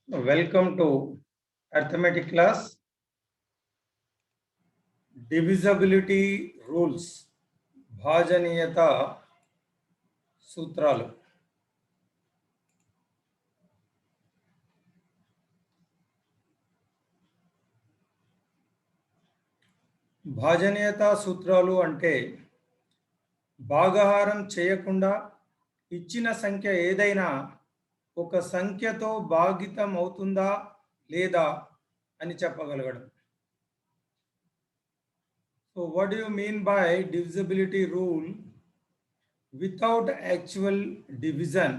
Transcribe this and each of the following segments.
Welcome to arithmetic class. Divisibility rules. భాజనీయత సూత్రాలు. భాజనీయత సూత్రాలు అంటే భాగాహారం చేయకుండా ఇచ్చిన సంఖ్య ఏదైనా ఒక సంఖ్యతో భాగితం అవుతుందా లేదా అని చెప్పగలగడం. So what do you mean by divisibility rule? Without actual division,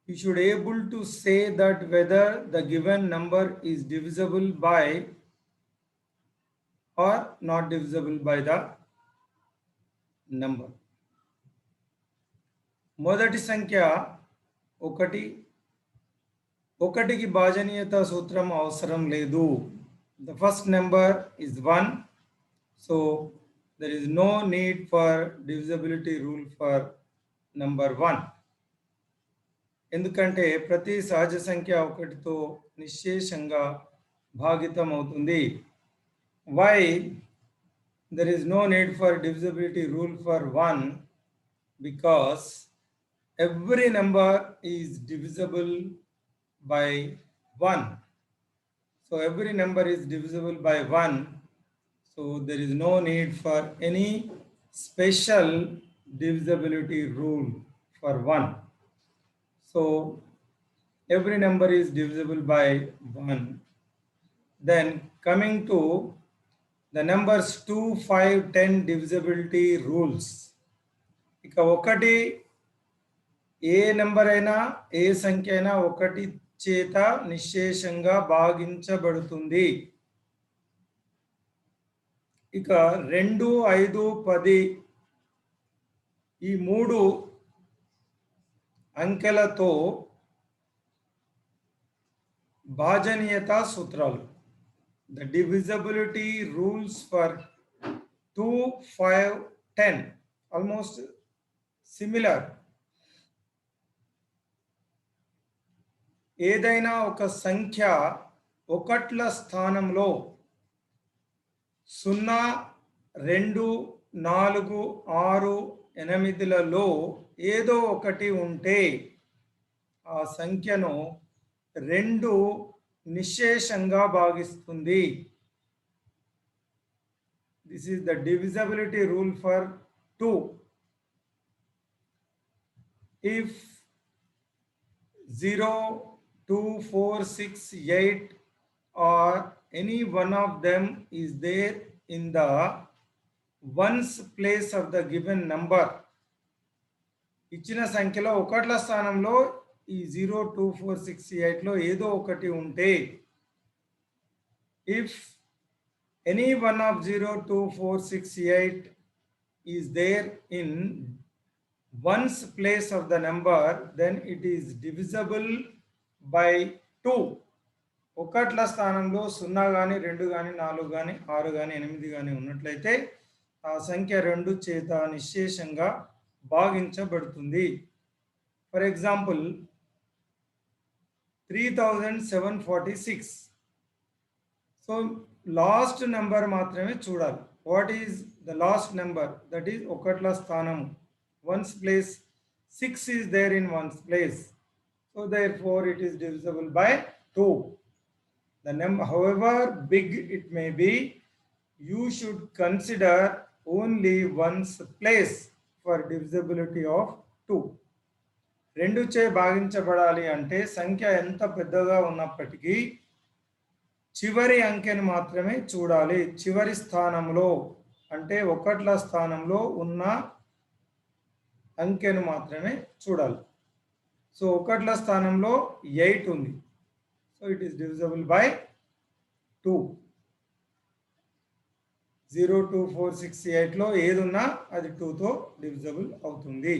you should able to say that whether the given number is divisible by or not divisible by the number. మొదటి సంఖ్య 1, 1కి భాజనీయత సూత్రం అవసరం లేదు. The first number is 1, so there is no need for divisibility rule for number 1. ఎందుకంటే ప్రతి సహజ సంఖ్య 1తో నిశ్శేషంగా భాగితం అవుతుంది. Why there is no need for divisibility rule for 1? Because every number is divisible by 1. So every number is divisible by 1. So there is no need for any special divisibility rule for 1. So every number is divisible by 1. Then coming to the numbers 2, 5, 10 divisibility rules. ఇక 1 ఏ number అయినా ఏ సంఖ్య అయినా 1 చేత నిశ్శేషంగా భాగించబడుతుంది. ఇక 2, 5, 10 ఈ 3 అంకెలతో భాజనీయత సూత్రాలు. The divisibility rules for 2, 5, 10 almost similar. ఏదైనా ఒక సంఖ్య 1ల స్థానంలో 0, 2, 4, 6, 8లలో ఏదో ఒకటి ఉంటే ఆ సంఖ్యను 2 నిశ్శేషంగా భాగిస్తుంది. This is the divisibility rule for 2. If 0, 2, 4, 6, 8 or any one of them is there in the ones place of the given number, ఇచ్చిన సంఖ్యలో 1ల స్థానంలో ఈ 0, 2, 4, 6, 8లో ఏదో ఒకటి ఉంటే, if any one of 0, 2, 4, 6, 8 is there in ones place of the number, then it is divisible by 2. 1ల స్థానంలో 0 కానీ 2 కానీ 4 కానీ 6 కానీ 8 కానీ ఉన్నట్లయితే ఆ సంఖ్య 2 చేత నిశ్శేషంగా భాగించబడుతుంది. For example 3746. So last number మాత్రమే చూడాలి. What is the last number? That is 1ల స్థానం. Ones place 6 is there in ones place, so therefore it is divisible by 2. The number, however big it may be, you should consider only ones place for divisibility of 2. 2 చే భాగించబడాలి అంటే సంఖ్య ఎంత పెద్దగా ఉన్నప్పటికీ చివరి అంకెను మాత్రమే చూడాలి. చివరి స్థానంలో అంటే 1ల స్థానంలో ఉన్న అంకెను మాత్రమే చూడాలి. సో 1ల స్థానంలో 8 ఉంది. So it is divisible by 2. 0, 2, 4, 6, 8లో ఏదున్నా అది 2తో డివిజిబుల్ అవుతుంది.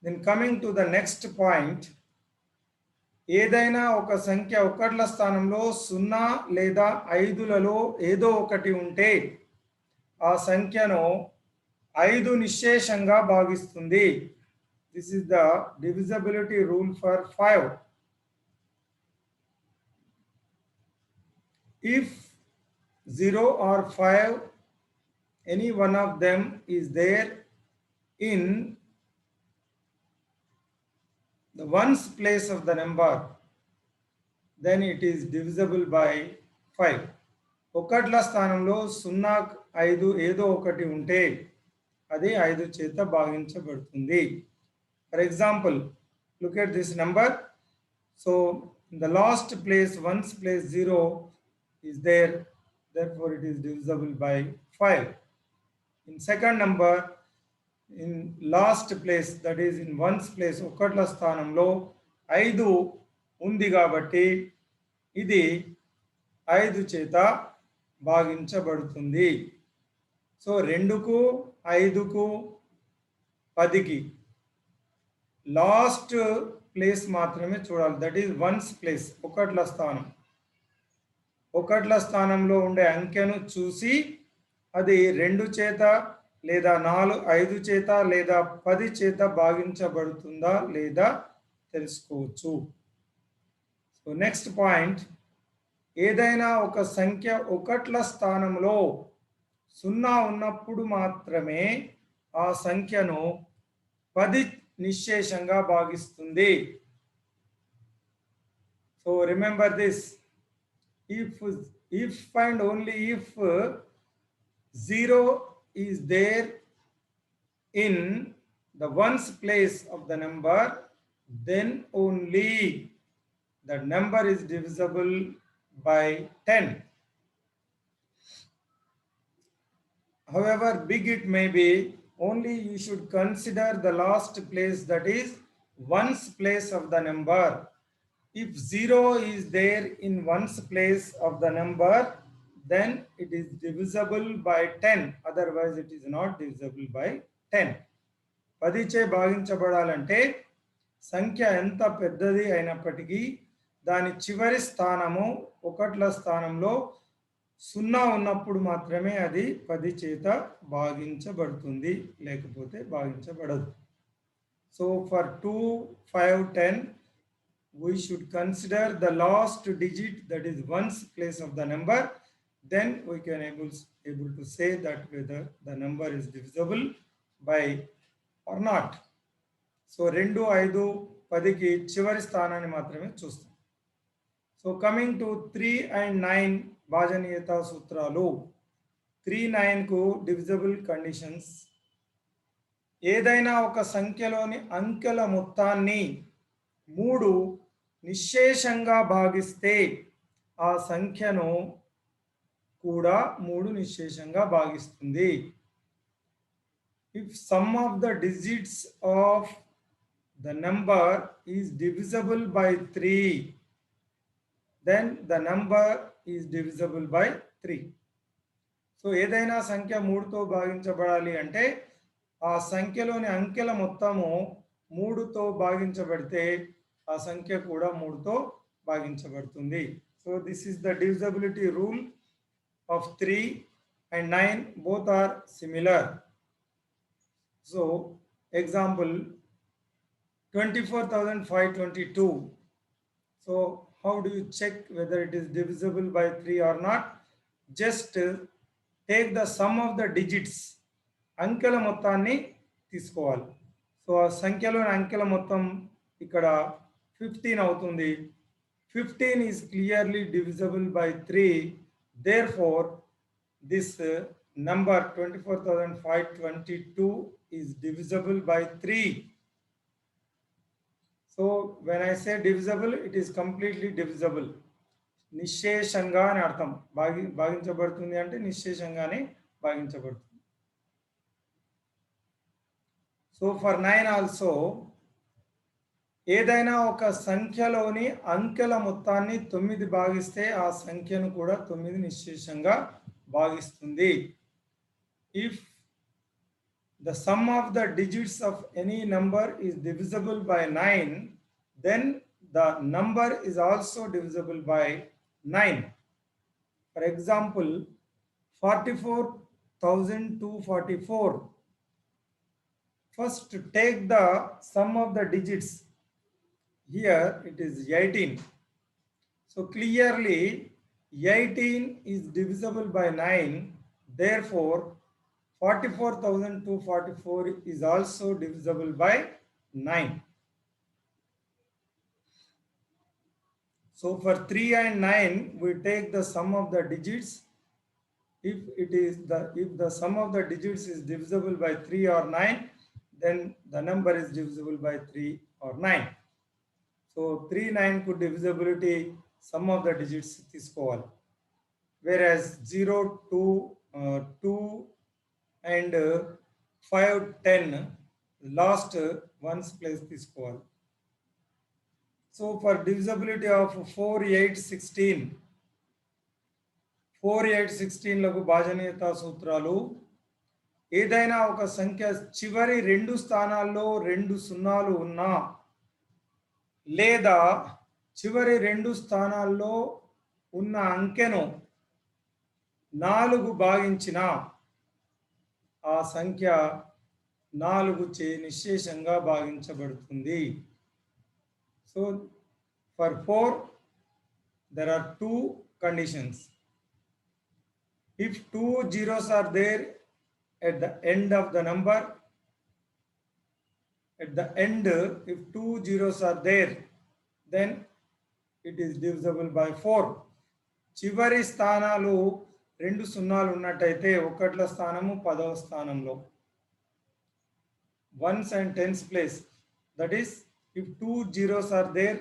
Then coming to the next point, ఏదైనా ఒక సంఖ్య 1ల స్థానంలో 0 లేదా 5లలో ఏదో ఒకటి ఉంటే ఆ సంఖ్యను 5 నిశ్శేషంగా భాగిస్తుంది. This is the divisibility rule for 5. If 0 or 5, any one of them is there in the ones place of the number, then it is divisible by 5. ఒకట్ల స్థానంలో 0, 5 ఏదో ఒకటి ఉంటే అది 5 చేత భాగించబడుతుంది. For example, look at this number. So in the last place, ones place 0 is there, therefore it is divisible by 5. In second number, in last place, that is in ones place, ఒకట్ల స్థానంలో 5 ఉంది కాబట్టి ఇది 5 చేత భాగించబడుతుంది. So 2కు 5కు 10కి last place మాత్రమే చూడాలి. దట్ ఈస్ వన్స్ ప్లేస్, ఒకట్ల స్థానం. ఒకట్ల స్థానంలో ఉండే అంకెను చూసి అది 2 చేత లేదా 5 చేత లేదా 10 చేత భాగించబడుతుందా లేదా తెలుసుకోవచ్చు. సో నెక్స్ట్ పాయింట్, ఏదైనా ఒక సంఖ్య ఒకట్ల స్థానంలో 0 ఉన్నప్పుడు మాత్రమే ఆ సంఖ్యను 10 నిశ్శేషంగా భాగిస్తుంది. So remember this, if and only if 0 is there in the ones place of the number, then only the number is divisible by 10. However big it may be, only you should consider the last place, that is ones place of the number. If 0 is there in ones place of the number, then it is divisible by 10. Otherwise it is not divisible by 10. 10 చే భాగించబడాలంటే సంఖ్య ఎంత పెద్దది అయినప్పటికీ దాని చివరి స్థానము ఒకట్ల స్థానంలో 0 ఉన్నప్పుడు మాత్రమే అది 10 చేత భాగించబడుతుంది, లేకపోతే భాగించబడదు. So for 2, 5, 10 we should consider the last digit, that is ones place of the number. Then we can able to say that whether the number is divisible by or not. So 2, 5, 10కి చివరి స్థానాన్ని మాత్రమే చూస్తాం. So coming to 3 and 9 భాజనీయత సూత్రాలు. 3, 9కు divisible conditions. ఏదైనా ఒక సంఖ్యలోని అంకెల మొత్తాన్ని 3 నిశ్శేషంగా భాగిస్తే ఆ సంఖ్యను కూడా 3 నిశ్శేషంగా భాగిస్తుంది. If some of the digits of the number is divisible by 3, then the number is divisible by 3. So ఏదైనా సంఖ్య 3తో భాగించబడాలి అంటే ఆ సంఖ్యలోని అంకెల మొత్తము 3తో భాగించబడితే ఆ సంఖ్య కూడా 3తో భాగించబడుతుంది. So this is the divisibility rule of 3 and 9, both are similar. So example 24,522. So how do you check whether it is divisible by 3 or not? Just take the sum of the digits. అంకెల మొత్తాన్ని తీసుకోవాలి. So ఆ సంఖ్యలోని అంకెల మొత్తం ఇక్కడ 15 అవుతుంది. 15 is clearly divisible by 3. Therefore this number 24,522 is divisible by 3. So when I say divisible, it is completely divisible. నిశ్శేషంగా అని అర్థం. భాగించబడుతుంది అంటే నిశ్శేషంగానే భాగించబడుతుంది. సో ఫర్ 9 ఆల్సో, ఏదైనా ఒక సంఖ్యలోని అంకెల మొత్తాన్ని 9 భాగిస్తే ఆ సంఖ్యను కూడా 9 నిశ్శేషంగా భాగిస్తుంది. If the sum of the digits of any number is divisible by 9, then the number is also divisible by 9. For example, 44,244. First take the sum of the digits. Here it is 18. So clearly 18 is divisible by 9. Therefore 44,244 is also divisible by 9. So for 3 and 9 we take the sum of the digits. If the sum of the digits is divisible by 3 or 9, then the number is divisible by 3 or 9. So 3, 9 could divisibility sum of the digits తీసుకోవాలి. Whereas 0, 2 and 5, 10 last ones place తీసుకోవాలి. So for divisibility of 4, 8, 16, 4, 8, 16 లకు భాజనీయత సూత్రాలు. ఏదైనా ఒక సంఖ్య చివరి 2 స్థానాల్లో 2 సున్నాలు ఉన్నా లేదా చివరి 2 స్థానాల్లో ఉన్న అంకెను 4 భాగించిన ఆ సంఖ్య 4 చే నిశ్శేషంగా భాగించబడుతుంది. So for 4 there are 2 conditions. If 2 zeros are there at the end of the number, at the end if 2 zeros are there, then it is divisible by 4. చివరి స్థానాలు 2 సున్నాలు ఉన్నట్టయితే ఒకట్ల స్థానము 10వ స్థానంలో, ones and tens place. That is, if 2 zeros are there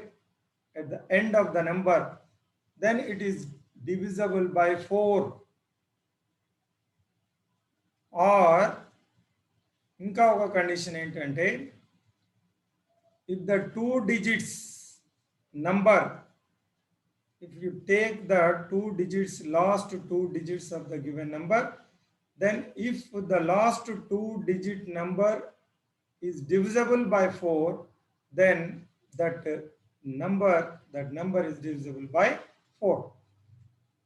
at the end of the number, then it is divisible by 4. Or ఇంకా ఒక కండిషన్ ఏంటంటే, if the 2 digits number, if you take the 2 digits, last 2 digits of the given number, then if the last 2 digit number is divisible by 4, then that number is divisible by 4.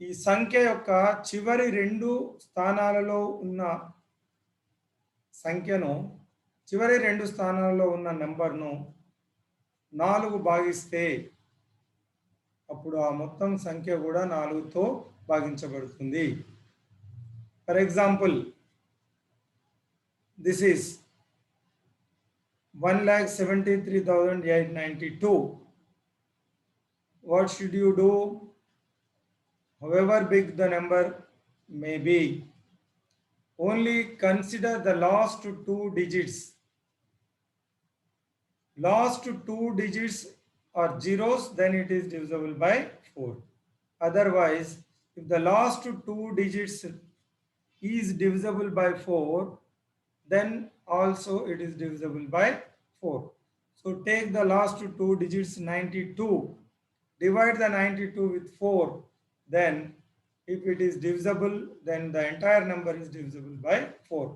ఈ సంఖ్య యొక్క చివరి 2 స్థానాలలో ఉన్న సంఖ్యను, చివరి 2 స్థానాలలో ఉన్న నంబర్ను 4 భాగిస్తే అప్పుడు ఆ మొత్తం సంఖ్య కూడా 4తో భాగించబడుతుంది. For example, this is 1,73,892. What should you do? However big the number may be, only consider the last 2 digits. Last 2 digits are zeros, then it is divisible by 4. Otherwise, if the last 2 digits is divisible by 4, then also it is divisible by 4. So take the last 2 digits 92, divide the 92 with 4, then if it is divisible, then the entire number is divisible by 4.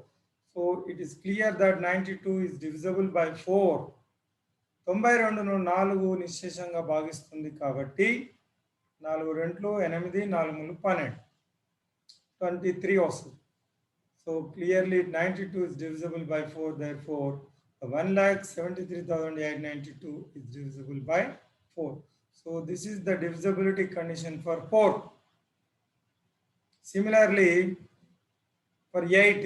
So it is clear that 92 is divisible by 4. 92ను 4 నిశ్శేషంగా భాగిస్తుంది కాబట్టి 4 2 8, 4 3 12, 23 వస్తుంది. So clearly 92 is divisible by 4. Therefore, the 1,73,892 is divisible by 4. So this is the divisibility condition for 4. Similarly, for 8,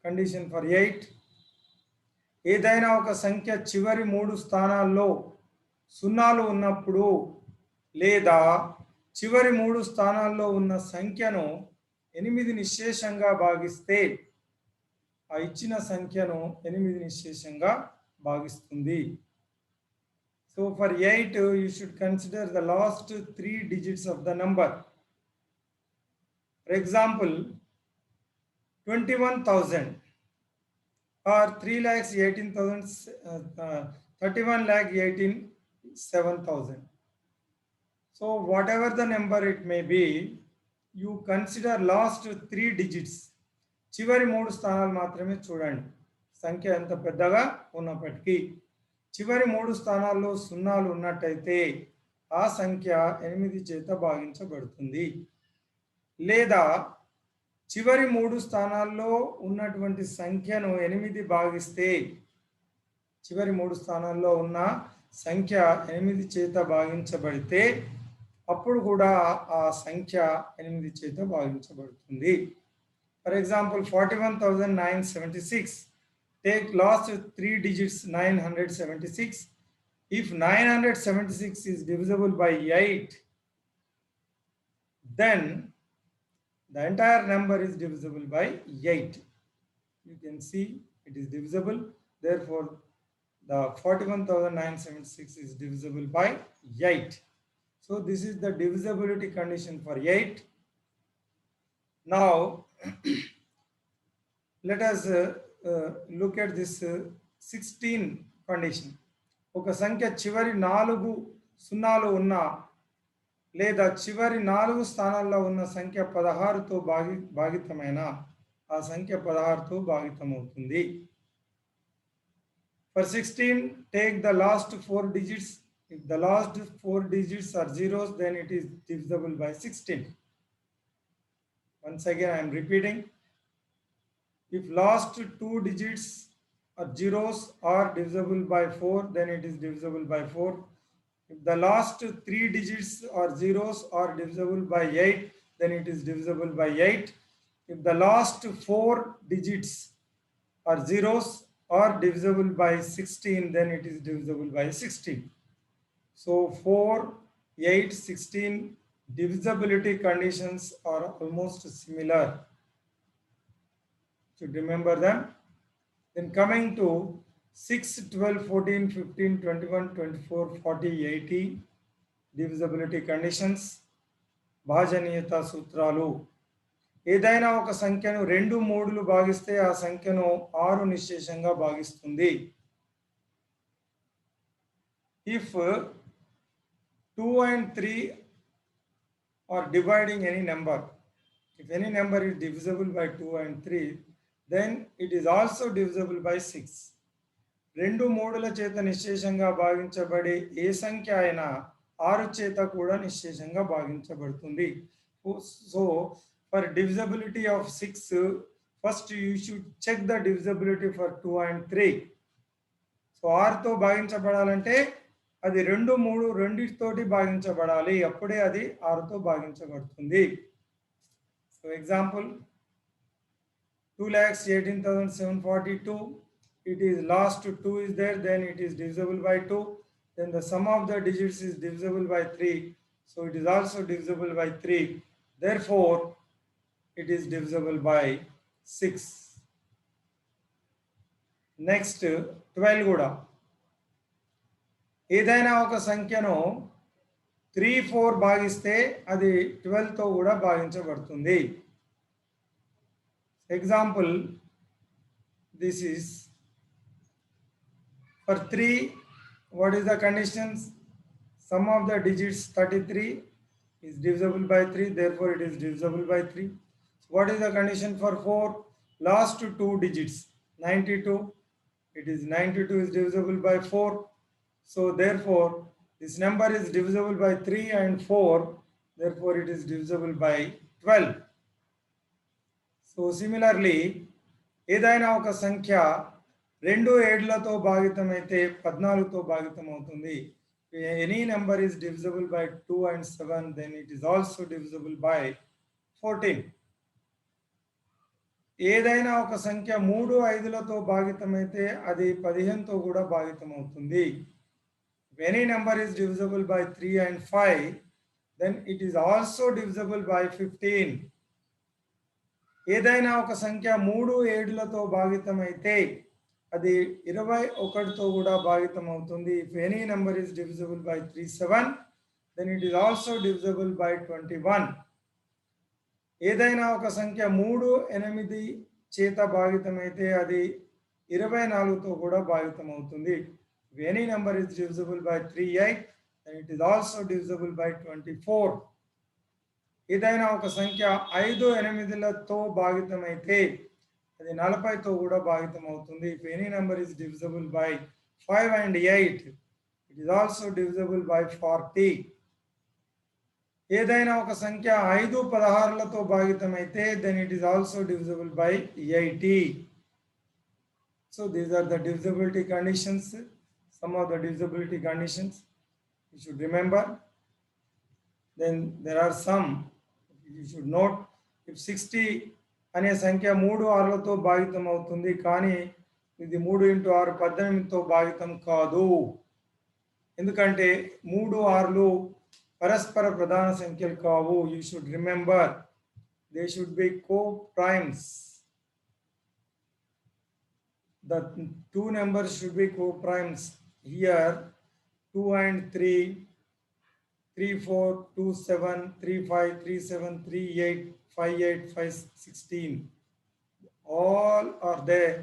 condition for 8, ఏదైనా ఒక సంఖ్య చివరి 3 స్థానాల్లో సున్నాలు ఉన్నప్పుడు లేదా చివరి 3 స్థానాల్లో ఉన్న సంఖ్యను 8 నిశ్శేషంగా భాగిస్తే ఆ ఇచ్చిన సంఖ్యను 8 నిశ్శేషంగా భాగిస్తుంది. So for 8, you should consider the last 3 digits of the number. For example, 21,000 or 31,18,7,000. So whatever the number it may be, you consider last 3 digits. చివరి 3 స్థానాలు మాత్రమే చూడండి. సంఖ్య ఎంత పెద్దగా ఉన్నప్పటికీ చివరి 3 స్థానాల్లో సున్నాలు ఉన్నట్టయితే ఆ సంఖ్య 8 చేత భాగించబడుతుంది. లేదా చివరి 3 స్థానాల్లో ఉన్నటువంటి సంఖ్యను 8 భాగిస్తే చివరి 3 స్థానాల్లో ఉన్న సంఖ్య 8 చేత భాగించబడితే అప్పుడు కూడా ఆ సంఖ్య 8 చేత భాగించబడుతుంది. For example 41,976. Take last 3 digits 976. If 976 is divisible by 8, then the entire number is divisible by 8. You can see it is divisible. Therefore, the 41,976 is divisible by 8. So this is the divisibility condition for 8. Now, let us look at this 16 condition. ఒక సంఖ్య చివరి 4 సున్నాలు ఉన్న లేదా చివరి 4 స్థానాల్లో ఉన్న సంఖ్య 16తో భాగితమైన ఆ సంఖ్య 16తో భాగితమవుతుంది. For 16, take the last 4 digits. If the last 4 digits are zeros, then it is divisible by 16. Once again, I am repeating. If last 2 digits are zeros are divisible by 4, then it is divisible by 4. If the last 3 digits are zeros are divisible by 8, then it is divisible by 8. If the last 4 digits are zeros are divisible by 16, then it is divisible by 16. So 4, 8, 16 divisibility conditions are almost similar. Should remember them. Then coming to 6, 12, 14, 15, 21, 24, 40, 80 divisibility conditions. భాజనీయత సూత్రాలు. ఏదైనా ఒక సంఖ్యను 2 3లు భాగిస్తే ఆ సంఖ్యను 6 నిశ్శేషంగా భాగిస్తుంది. If 2 and 3 are dividing any number, if any number is divisible by 2 and 3, then it is also divisible by 6. 2 3ల చేత నిశ్శేషంగా భాగించబడే ఏ సంఖ్య అయినా 6 చేత కూడా నిశ్శేషంగా భాగించబడుతుంది. So for divisibility of 6, first you should check the divisibility for 2 and 3. So 6తో భాగించబడాలంటే అది 2 3 రెండిటితోటి భాగించబడాలి, అప్పుడే అది 6తో భాగించబడుతుంది. So example 2,18,742. It is last 2 is there, then it is divisible by 2. Then the sum of the digits is divisible by 3. So it is also divisible by 3. Therefore, it is divisible by 6. Next, 12 కూడా. ఏదైనా ఒక సంఖ్యను 3, 4 భాగిస్తే అది 12తో కూడా భాగించబడుతుంది. Example, this is for 3, what is the conditions? Sum of the digits 33 is divisible by 3, therefore it is divisible by 3. So what is the condition for 4? Last 2 digits 92, it is 92 is divisible by 4. So therefore this number is divisible by 3 and 4, therefore it is divisible by 12. So similarly, ఏదైనా ఒక సంఖ్య 2 7లతో భాగితమైతే 14తో భాగితం అవుతుంది. Any number is divisible by 2 and 7, then it is also divisible by 14. ఏదైనా ఒక సంఖ్య 3 5లతో భాగితమైతే అది 15తో కూడా భాగితం అవుతుంది. If any number is divisible by 3 and 5, then it is also divisible by 15. ఏదైనా ఒక సంఖ్య 3 7లతో భాగితమైతే అది 21తో కూడా భాగితం అవుతుంది. If any number is divisible by 3, 7, then it is also divisible by 21. ఏదైనా ఒక సంఖ్య 3 8 చేత భాగితమైతే అది 24తో కూడా భాగితం అవుతుంది. If any number is divisible by 3, 8, then it is also divisible by 24. ఏదైనా ఒక సంఖ్య 5 8లతో భాగితమైతే అది 40తో కూడా భాగితం అవుతుంది. If any number is divisible by 5 and 8, it is also divisible by 40. ఏదైనా ఒక సంఖ్య 5 16లతో భాగితమైతే then it is also divisible by 80. So these are the divisibility conditions, some of the divisibility conditions you should remember. Then there are some you should note. If 60 అనే సంఖ్య 3 6లతో భాగితం అవుతుంది, కానీ ఇది 3 into 6 18తో భాగితం కాదు. ఎందుకంటే 3 6లు పరస్పర ప్రధాన సంఖ్యలు కావు. You should remember they should be co primes. The two numbers should be co-primes. Here 2 and 3, 3 4 2 7 3 5 3 7 3 8 5 8 5 16, all are there,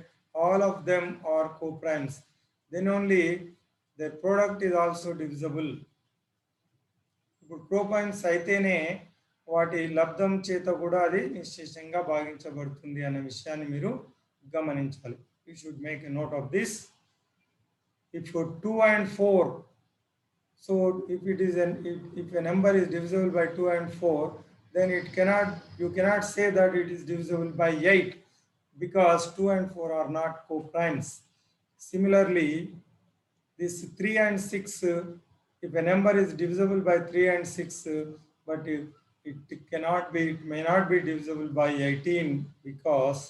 all of them are co-primes. Then only their product is also divisible. ఇప్పుడు co-primes అయితేనే వాటి లబ్ధం చేత కూడా అది నిశ్శేషంగా భాగించబడుతుంది అనే విషయాన్ని మీరు గమనించాలి. You should make a note of this. If for 2 and 4, so if it is if a number is divisible by 2 and 4, then you cannot say that it is divisible by 8, because 2 and 4 are not co-primes. Similarly, this 3 and 6, if a number is divisible by 3 and 6, but it may not be divisible by 18, because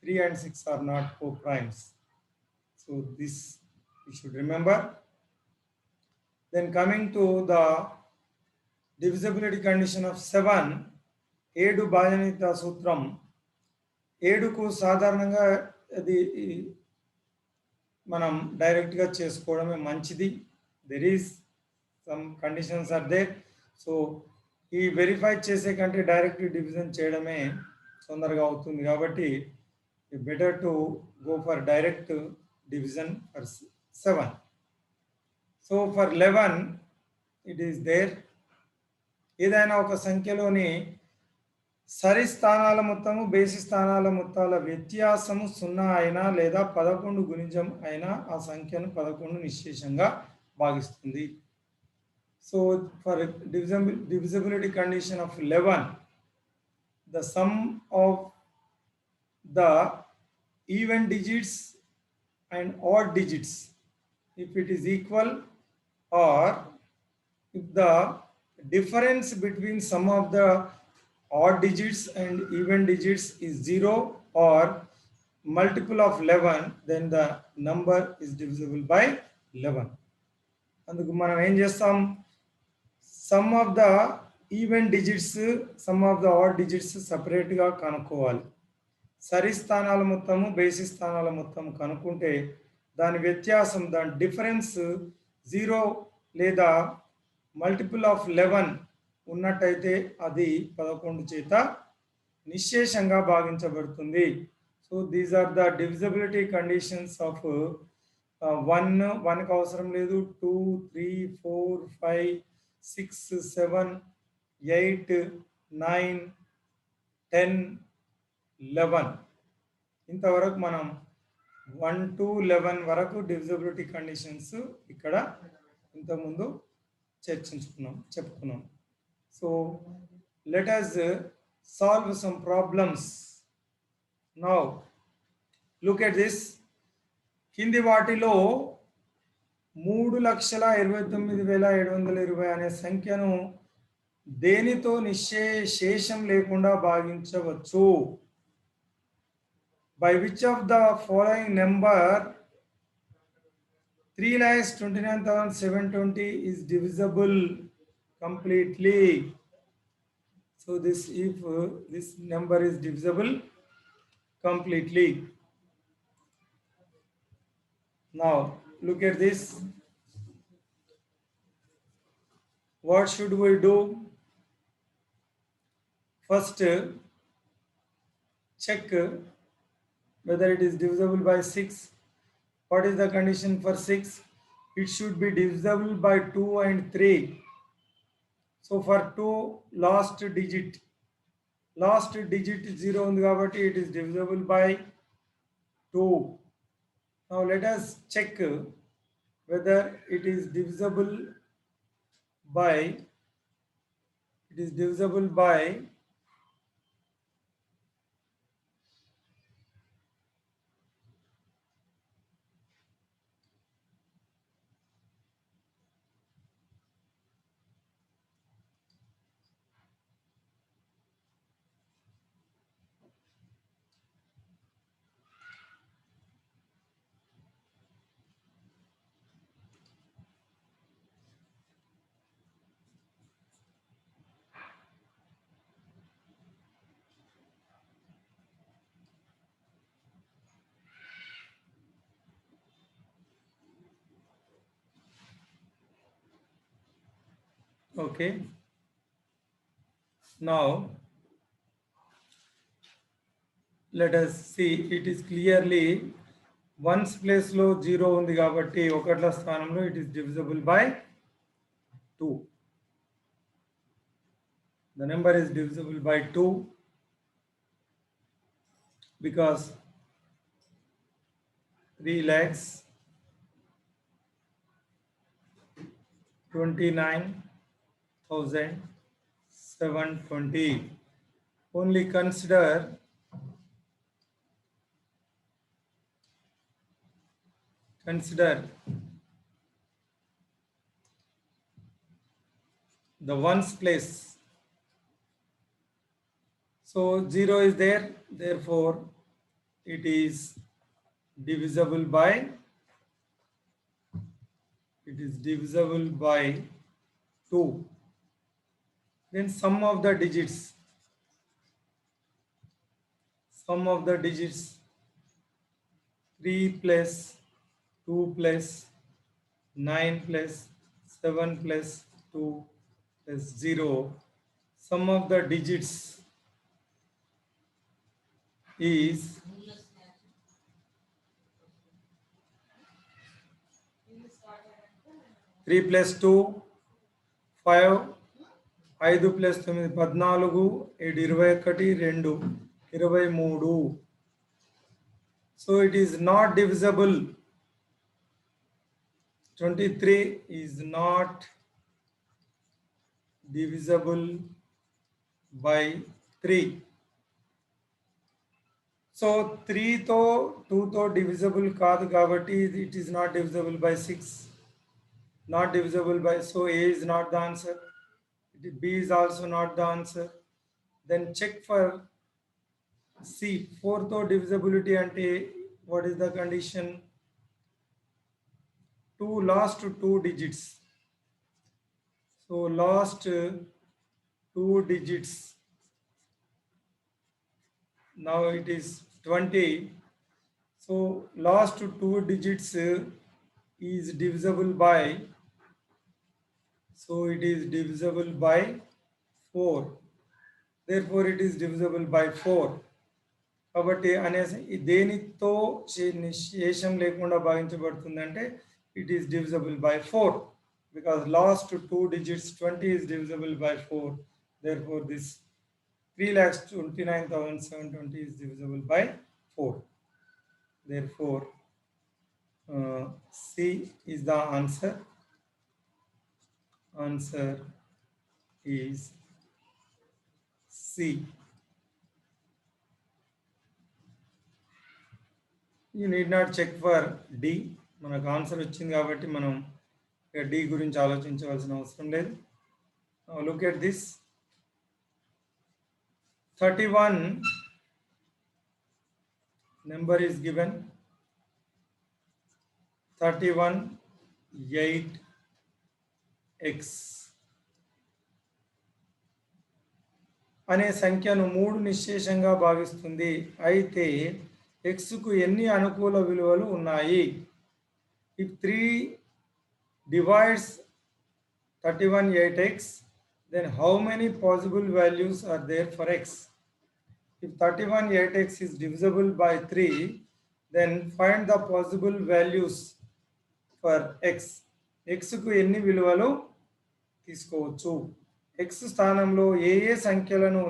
3 and 6 are not co-primes. So this you should remember. Then coming to the divisibility condition of 7, 7 భాజనీయత సూత్రం. 7కు సాధారణంగా అది మనం డైరెక్ట్గా చేసుకోవడమే మంచిది. There is some conditions are there. So ఈ verify చేసే కంటే డైరెక్ట్ డివిజన్ చేయడమే తొందరగా అవుతుంది. కాబట్టి better to go for direct division for 7. So for 11 it is there. ఏదైనా ఒక సంఖ్యలోని సరి స్థానాల మొత్తము బేసి స్థానాల మొత్తాల వ్యత్యాసము 0 అయినా లేదా 11 గుణిజం అయినా ఆ సంఖ్యను 11 నిశ్శేషంగా భాగిస్తుంది. So for divisibility condition of 11, the sum of the even digits and odd digits, if it is equal, or if the difference between sum of the odd digits and even digits is 0 or multiple of 11, then the number is divisible by 11. అందుకు మనం ఏం చేస్తాం, some of the even digits, some of the odd digits సపరేట్గా కనుక్కోవాలి. సరి స్థానాల మొత్తము బేసి స్థానాల మొత్తం కనుక్కుంటే దాని వ్యత్యాసం, దాని డిఫరెన్స్ 0 లేదా మల్టిపుల్ ఆఫ్ 11 ఉన్నట్టయితే అది 11 చేత నిశ్శేషంగా భాగించబడుతుంది. So these are the divisibility conditions of 1కి అవసరం లేదు, 2 3 4 5 6 7 8 9 10 11. ఇంతవరకు మనం 1 to 11 వరకు డివిజిబిలిటీ కండిషన్స్ ఇక్కడ ఇంతకుముందు చెప్పుకున్నాం. So let us solve some problems. Now look at this. కింది వాటిలో 3,29,720 అనే సంఖ్యను దేనితో శేషం లేకుండా భాగించవచ్చు? By which of the following number 3,29,720 is divisible completely? So if this number is divisible completely. Now look at this. What should we do? First, check whether it is divisible by 6. What is the condition for 6? It should be divisible by 2 and 3. So for 2, last digit 0 ఉంది కాబట్టి it is divisible by 2. Now let us check whether it is divisible by 2 Okay. Now let us see, it is clearly once ప్లేస్లో zero ఉంది కాబట్టి ఒకట్ల స్థానంలో it is divisible by 2. The number is divisible by 2 because 3,29,720. Only consider the ones place. So 0 is there, therefore it is divisible by 2. Then sum of the digits 3 plus 2 plus 9 plus 7 plus 2 plus 0. Sum of the digits is 3 plus 2 5, 5 plus 9 14, 7 21, 2 23. So it is not divisible. 23 is not divisible by 3. So 3 తో 2 తో divisible కాదు కాబట్టి it is not divisible by 6. Not divisible by, so A is not the answer. B is also not the answer. Then check for C. 4 తో divisibility ante what is the condition? Last 2 digits. So last 2 digits. Now it is 20. So last 2 digits is divisible by, so it is divisible by 4. Therefore it is divisible by 4. కాబట్టి అనేసి దేనితో శేషం లేకుండా భాగించబడుతుందంటే it is divisible by 4 because last 2 digits 20 is divisible by 4. Therefore this 3,29,720 is divisible by 4. Therefore C is the answer. Answer is C. You need not check for D. మనకు answer వచ్చింది కాబట్టి మనం D గురించి ఆలోచించవలసిన అవసరం లేదు. Now look at this. 31 number is given. 31 8x అనే సంఖ్యను 3 నిశ్శేషంగా భాగిస్తుంది. అయితే x కు ఎన్ని అనుకూల విలువలు ఉన్నాయి? If 3 divides 31 8x, then how many possible values are there for x? If 31 8x is divisible by 3, then find the possible values for x. x కు ఎన్ని విలువలు తీసుకోవచ్చు? x స్థానంలో ఏ సంఖ్యలను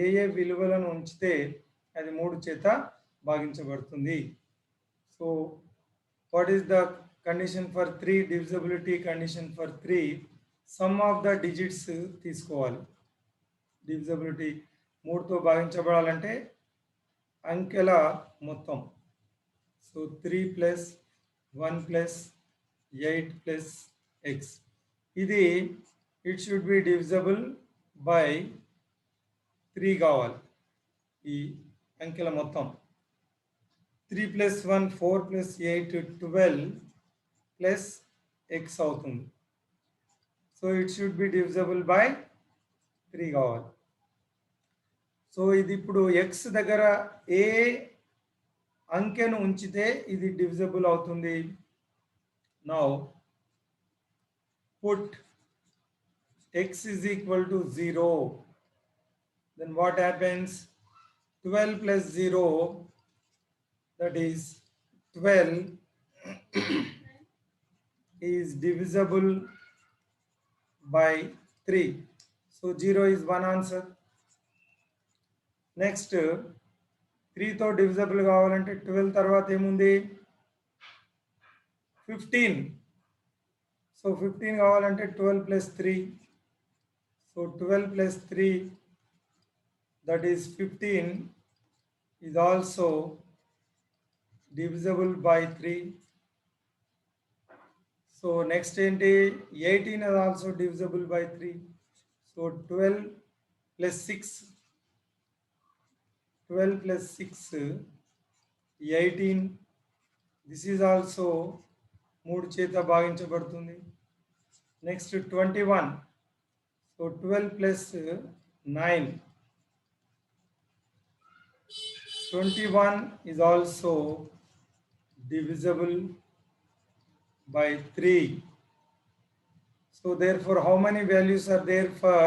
ఏ విలువలను ఉంచితే అది 3 చేత భాగించబడుతుంది. So what is the condition for 3? Divisibility condition for 3, sum of the digits తీసుకోవాలి. Divisibility 3 తో భాగించబడాలంటే అంకెల మొత్తం. So 3 plus 1 plus 8 plus x. ఇది it should be divisible by 3 కావాలి. ఈ అంకెల మొత్తం 3 plus 1 4 plus 8 12 plus x అవుతుంది. So it should be divisible by 3 కావాలి. సో ఇది ఇప్పుడు x దగ్గర ఏ అంకెను ఉంచితే ఇది డివిజిబుల్ అవుతుంది. Now put x is equal to 0, then what happens? 12 plus 0, that is 12, is divisible by 3. So 0 is one answer. Next 3 తో డివిజబుల్ కావాలంటే 12 తర్వాత ఏముంది? 15. సో 15 కావాలంటే 12 plus 3. So 12 plus 3, that is 15, is also divisible by 3. So next ఏంటి? 18 is also divisible by 3. So 12 plus 6, 12 plus 6, 18. This is also 3 చేత భాగించబడుతుంది. Next 21. So 12 plus 9, 21 is also divisible by 3. So therefore, how many values are there for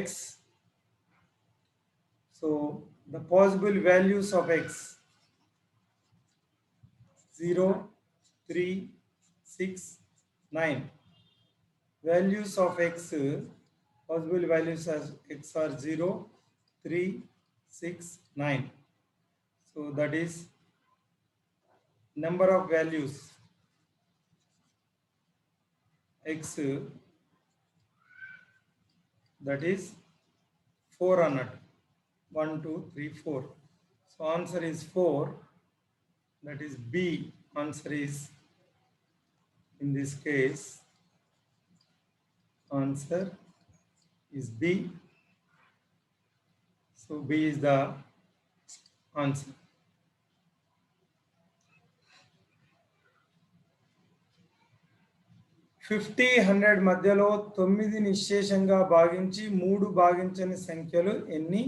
x? So the possible values of x: 0, 3, 6, 9. Values of x, possible values as x are 0, 3, 6, 9. So that is number of values x, that is 4 అన్నట్టు. 1, 2, 3, 4. So answer is 4. That is B. Answer is, in this case, answer is B. So B is the answer. Fifty 100 మధ్యలో 9 నిశ్శేషంగా భాగించి 3 భాగించని సంఖ్యలు ఎన్ని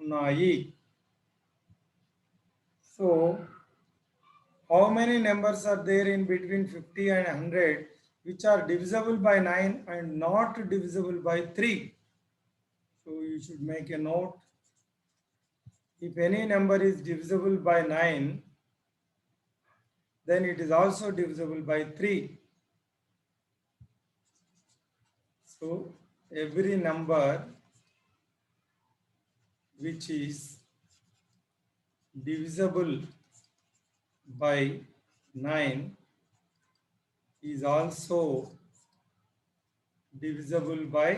ఉన్నాయి? So how many numbers are there in between 50 and 100 which are divisible by 9 and not divisible by 3? So you should make a note. If any number is divisible by 9, then it is also divisible by 3. So every number which is divisible by 9 is also divisible by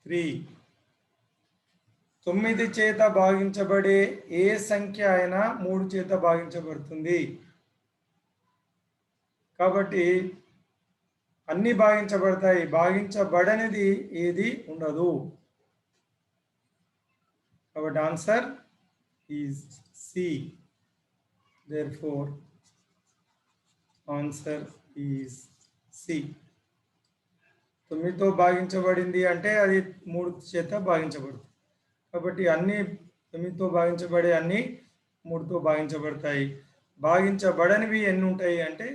3. 9 చేత భాగించబడే ఏ సంఖ్య అయినా 3 చేత భాగించబడుతుంది. కాబట్టి అన్ని భాగించబడతాయి, భాగించబడనిది ఏది ఉండదు. కాబట్టి answer is C. Therefore answer is C. 9తో భాగించబడింది అంటే అది 3 చేత భాగించబడుతుంది. కాబట్టి అన్ని 9తో భాగించబడే అన్ని 3తో భాగించబడతాయి. భాగించబడనివి ఎన్ని ఉంటాయి అంటే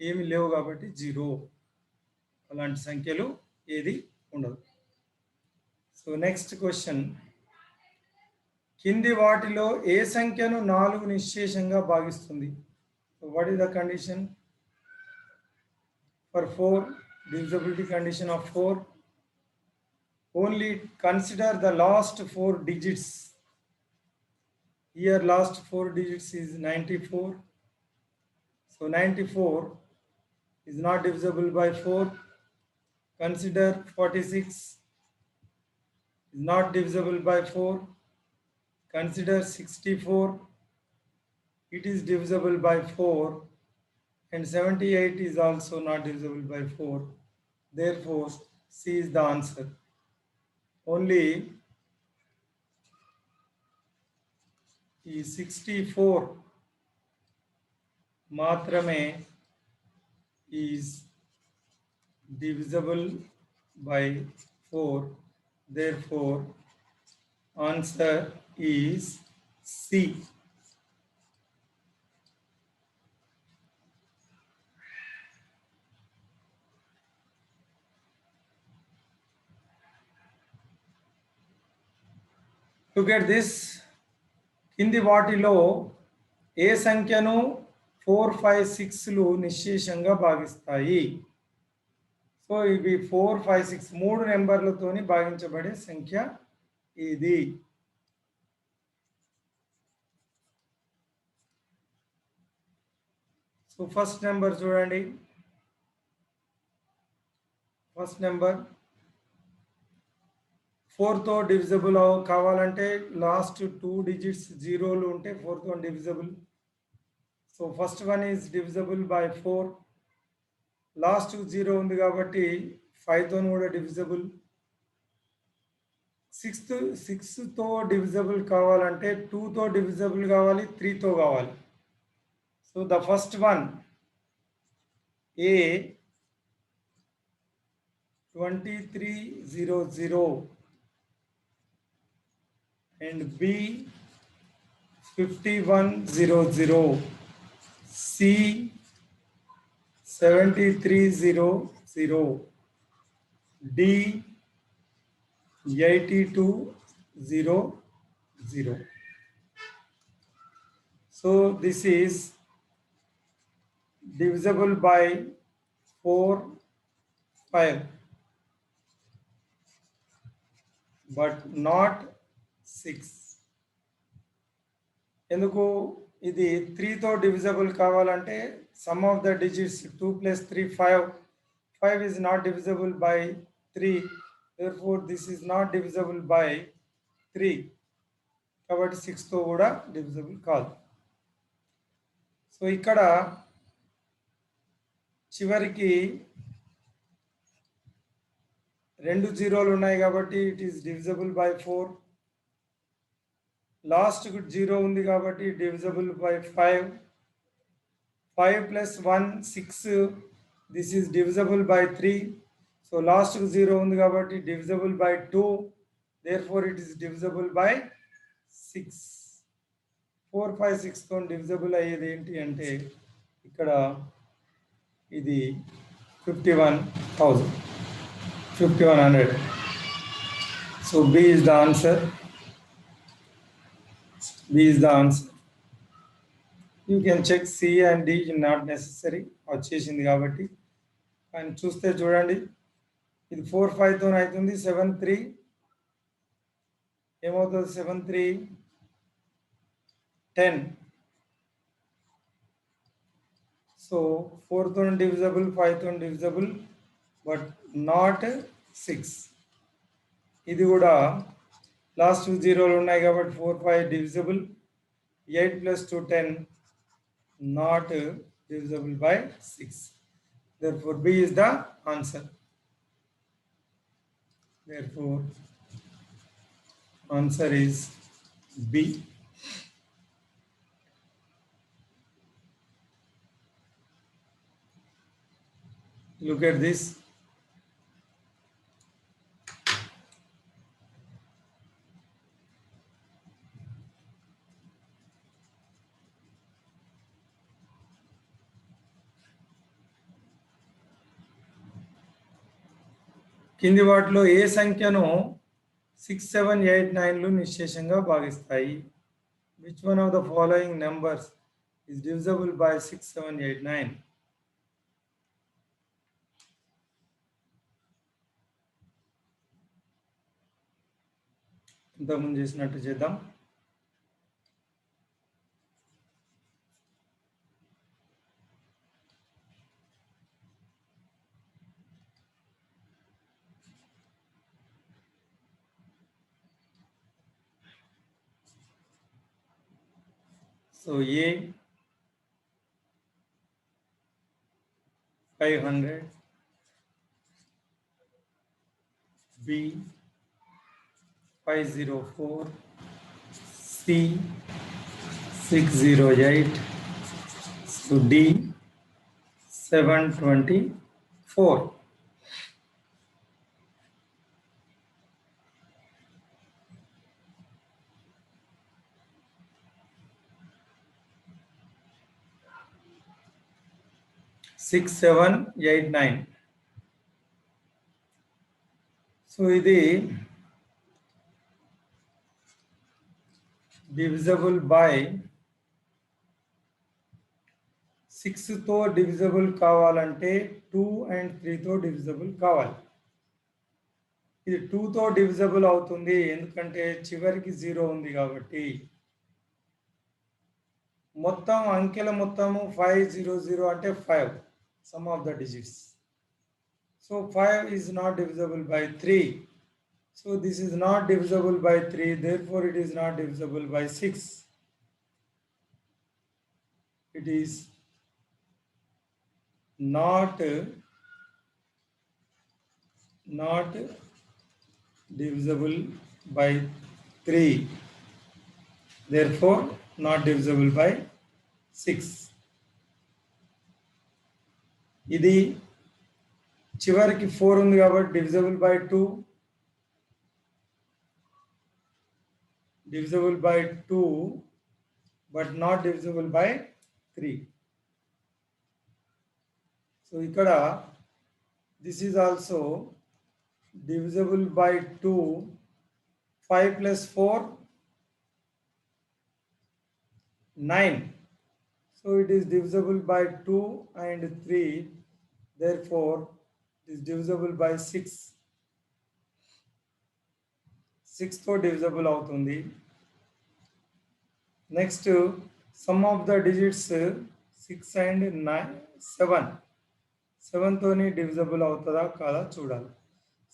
ఏమి లేవు, కాబట్టి 0. అలాంటి సంఖ్యలు ఏది ఉండదు. సో నెక్స్ట్ క్వశ్చన్, కింది వాటిలో ఏ సంఖ్యను 4 నిశ్శేషంగా భాగిస్తుంది? So what is the condition for 4? Divisibility condition of 4. Only consider the last 4 digits. Here last 4 digits is 94. So 94 is not divisible by 4. Consider 46 is not divisible by 4. Consider 64, it is divisible by 4. And 78 is also not divisible by 4. Therefore C is the answer. Only is 64 మాత్రమే is divisible by 4. Therefore answer is C. Look at this. కింది వాటిలో ఏ సంఖ్యను 4, 5, 6లు నిశ్శేషంగా భాగిస్తాయి? So ఇవి 4, 5, 6 3 నెంబర్లతోని భాగించబడే సంఖ్య ఇది. So first number చూడండి. First number 4తో డివిజిబుల్ కావాలంటే లాస్ట్ 2 డిజిట్స్ జీరోలు ఉంటే 4తో divisible. So first one is divisible by 4. Last 0 ఉంది కాబట్టి 5తో కూడా డివిజిబుల్. 6తో డివిజిబుల్ కావాలంటే 2తో డివిజిబుల్ కావాలి, 3తో కావాలి. So the first one A 2300 and B 5100, C 7300, D 8200. So this is divisible by 4, 5, but not 6. ఎందుకు ఇది 3తో డివిజిబుల్ కావాలంటే some of the digits 2 + 3 5. 5 is not divisible by 3. Therefore this is not divisible by 3. కాబట్టి 6తో కూడా divisible కాదు. So ఇక్కడ చివరికి 2 జీరోలు ఉన్నాయి కాబట్టి it is divisible by 4. Last 0 ఉంది కాబట్టి divisible by 5. 5 + 1 6. This is divisible by 3. So last 0 ఉంది కాబట్టి divisible by 2. Therefore it is divisible by 6. 4, 5, 6తో డివిజిబుల్ అయ్యేది ఏంటి అంటే ఇక్కడ ఇది 5100. So B is the answer. B is the answer. You can check C and D, not necessary. వచ్చేసింది కాబట్టి కానీ చూస్తే చూడండి ఇది 4, 5తో అవుతుంది. 7, 3 ఏమవుతుంది? 7, 3 10. సో 4తో డివిజిబుల్, 5తో డివిజిబుల్, బట్ నాట్ 6. ఇది కూడా లాస్ట్ 2 జీరోలు ఉన్నాయి కాబట్టి 4, 5 divisible. 8 + 2 10, not divisible by 6. Therefore B is the answer. Therefore answer is B. Look at this. కింది వాటిలో ఏ సంఖ్యను 6, 7, 8, 9లు నిశ్శేషంగా భాగిస్తాయి? Which one of the following numbers is divisible by 6, 7, 8, 9? ఇంతకుముందు చేసినట్టు చేద్దాం. So A 500, B 504, C 608, so D 724. Six, 7, 8, 9. So ఇది డివిజబుల్ బై 6 తో డివిజబుల్ కావాలంటే 2 అండ్ 3 తో డివిజబుల్ కావాలి. ఇది 2 తో డివిజబుల్ అవుతుంది ఎందుకంటే చివరికి 0 ఉంది కాబట్టి. మొత్తం అంకెల మొత్తము 500 అంటే 5 sum of the digits. So 5 is not divisible by 3. So this is not divisible by 3, therefore it is not divisible by 6. It is not divisible by 3, therefore not divisible by 6. ఇది చివరికి 4 ఉంది కాబట్టి divisible by 2, divisible by 2 but not divisible by 3. So ఇక్కడ this is also divisible by 2. 5 plus 4 9. So it is divisible by 2 and 3, therefore it is divisible by 6. 6 తో divisible అవుతుంది. Next some of the digits 6 and 7. 7 తోని divisible అవుతుందా కాదా చూడాలి.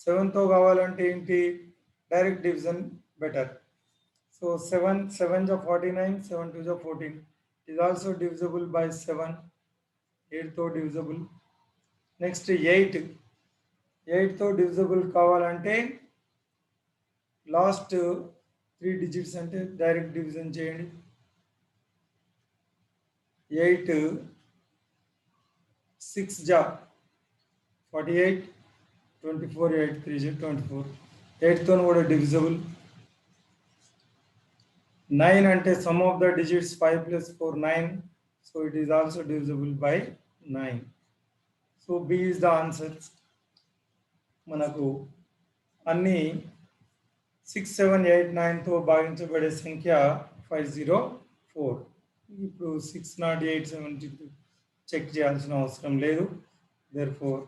7 తో కావాలంటే ఏంటి, direct division better. So 7 7 49, 7 2 14. It is also divisible by 7. 8 తో divisible. నెక్స్ట్ 8. 8 తో divisible కావాలంటే లాస్ట్ 3 డిజిట్స్ అంటే డైరెక్ట్ డివిజన్ చేయండి. 8 6 जा 48, 24 8 3 जा 24. 8 తో కూడా divisible. 9 అంటే sum of the digits 5 plus 4 9, so it is also divisible by 9. So B is the answer. మనకు అన్ని 6 7 8 9 తో భాగించబడే సంఖ్య 504. ఇప్పుడు 6 నాట్ 8 72 చెక్ చేయాల్సిన అవసరం లేదు. therefore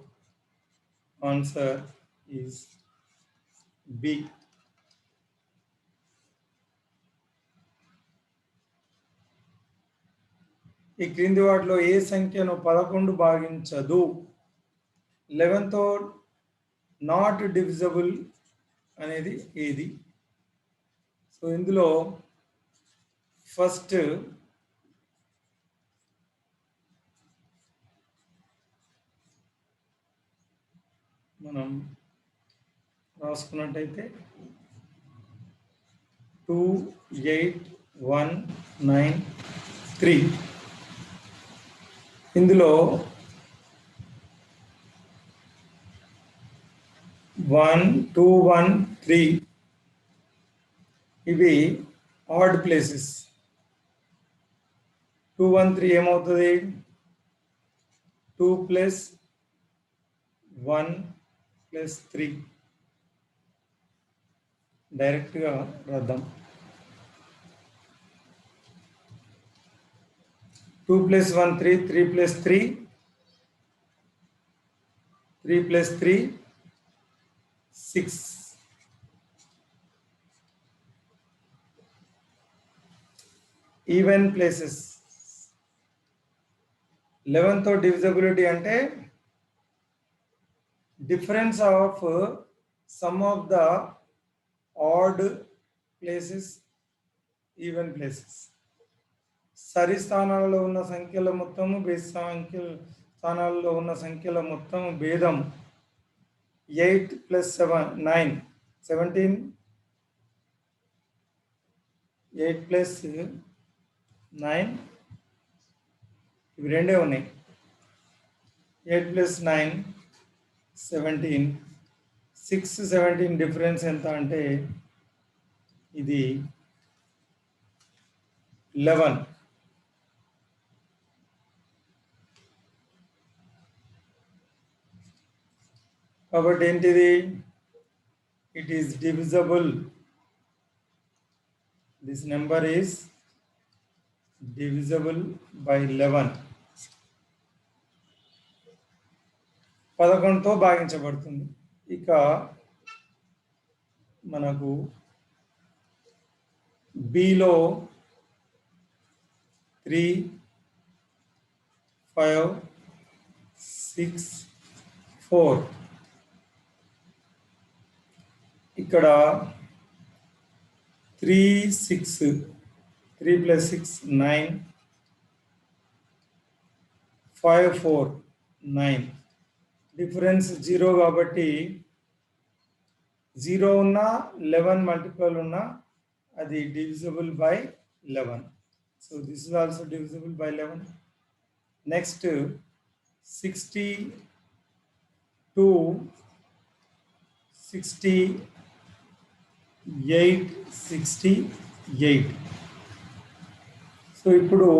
answer is B. ఈ క్రింది వాటిలో ఏ సంఖ్యను 11 భాగించదు? 11 తో నాట్ డివిజబుల్ అనేది ఏది? సో ఇందులో ఫస్ట్ మనం రాసుకున్నట్టయితే 2 8 1 9 3. ఇందులో 1 2 1 3 ఇవి ఆడ్ ప్లేసెస్. 2 1 3 ఏమవుతుంది? 2 ప్లస్ 1 ప్లస్ 3 డైరెక్ట్గా రాద్దాం. 2 plus 1 3, 3 plus 3, 3 plus 3 6. Even places. 11 తో డివిజిబిలిటీ అంటే difference of some of the odd places even places. సరి స్థానాలలో ఉన్న సంఖ్యల మొత్తము బేస్ స్థానాలలో ఉన్న సంఖ్యల మొత్తం భేదం. 8 plus 7 9 17. 8 plus 9 ఇవి రెండే ఉన్నాయి. 8 plus 9 17. 6 17 డిఫరెన్స్ ఎంత అంటే ఇది 11. కాబట్టి ఏంటిది? It is divisible. This number is divisible by 11. 11తో భాగించబడుతుంది. ఇక మనకు బిలో 3, 5, 6, 4. ఇక్కడ 3, 6, 3 plus 6, 9, 5, 4, 9. డిఫరెన్స్ 0 కాబట్టి 0 ఉన్నా 11 మల్టిపుల్ ఉన్నా అది divisible by 11. So this is also divisible by 11. Next 62, 68, 68. So ఇప్పుడు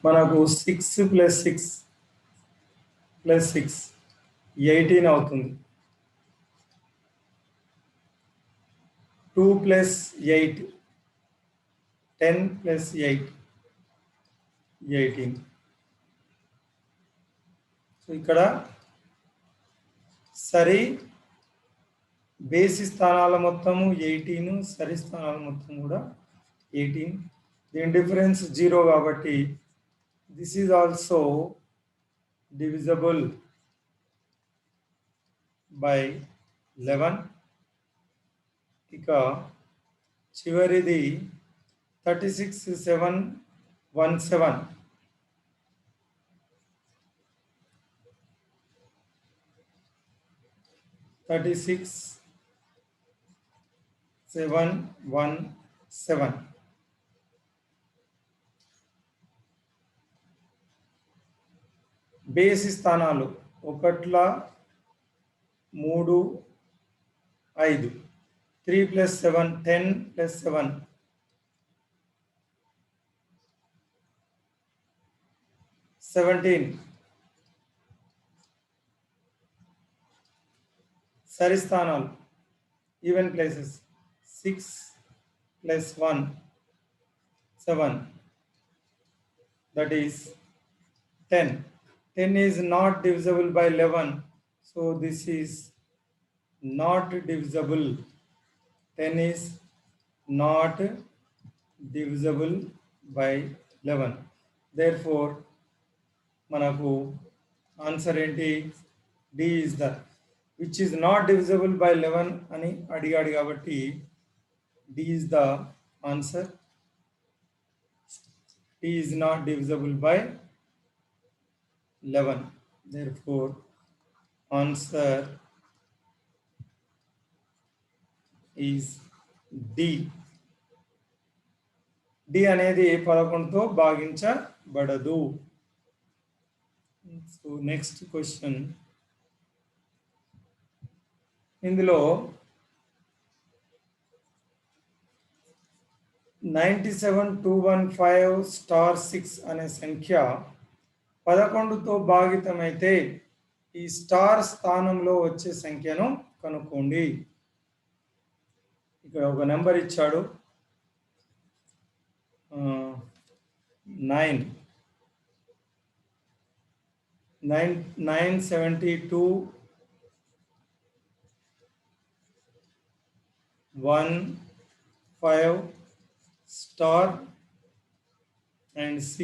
మనకు 6 plus 6 plus 6 18 అవుతుంది. 2 plus 8 10 plus 8 18. సో ఇక్కడ సరి బేసి స్థానాల మొత్తము 18, సరి స్థానాల మొత్తం కూడా 18. దీని డిఫరెన్స్ 0 కాబట్టి this is also divisible by 11. ఇక చివరిది 36, 7, 17. 36, 7, 1, 7. బేసి స్థానాలు 1, 3, 5. 3 plus 7, 10 plus 7. 17. సరి స్థానాలు even places 6 plus 1, 7. That is 10. 10 is not divisible by 11. So this is not divisible. 10 is not divisible by 11. Therefore, manaku answer enti D is the which is not divisible by 11 ani adigadu kabatti D is the answer. D is not divisible by 11. Therefore, answer is D. D అనేది 11తో భాగించబడదు. So next question, ఇందులో 97,215*6 అనే సంఖ్య 11తో భాగితమైతే ఈ star స్థానంలో వచ్చే సంఖ్యను కనుక్కోండి. ఇక్కడ ఒక నెంబర్ ఇచ్చాడు 972 1 5 star and 6.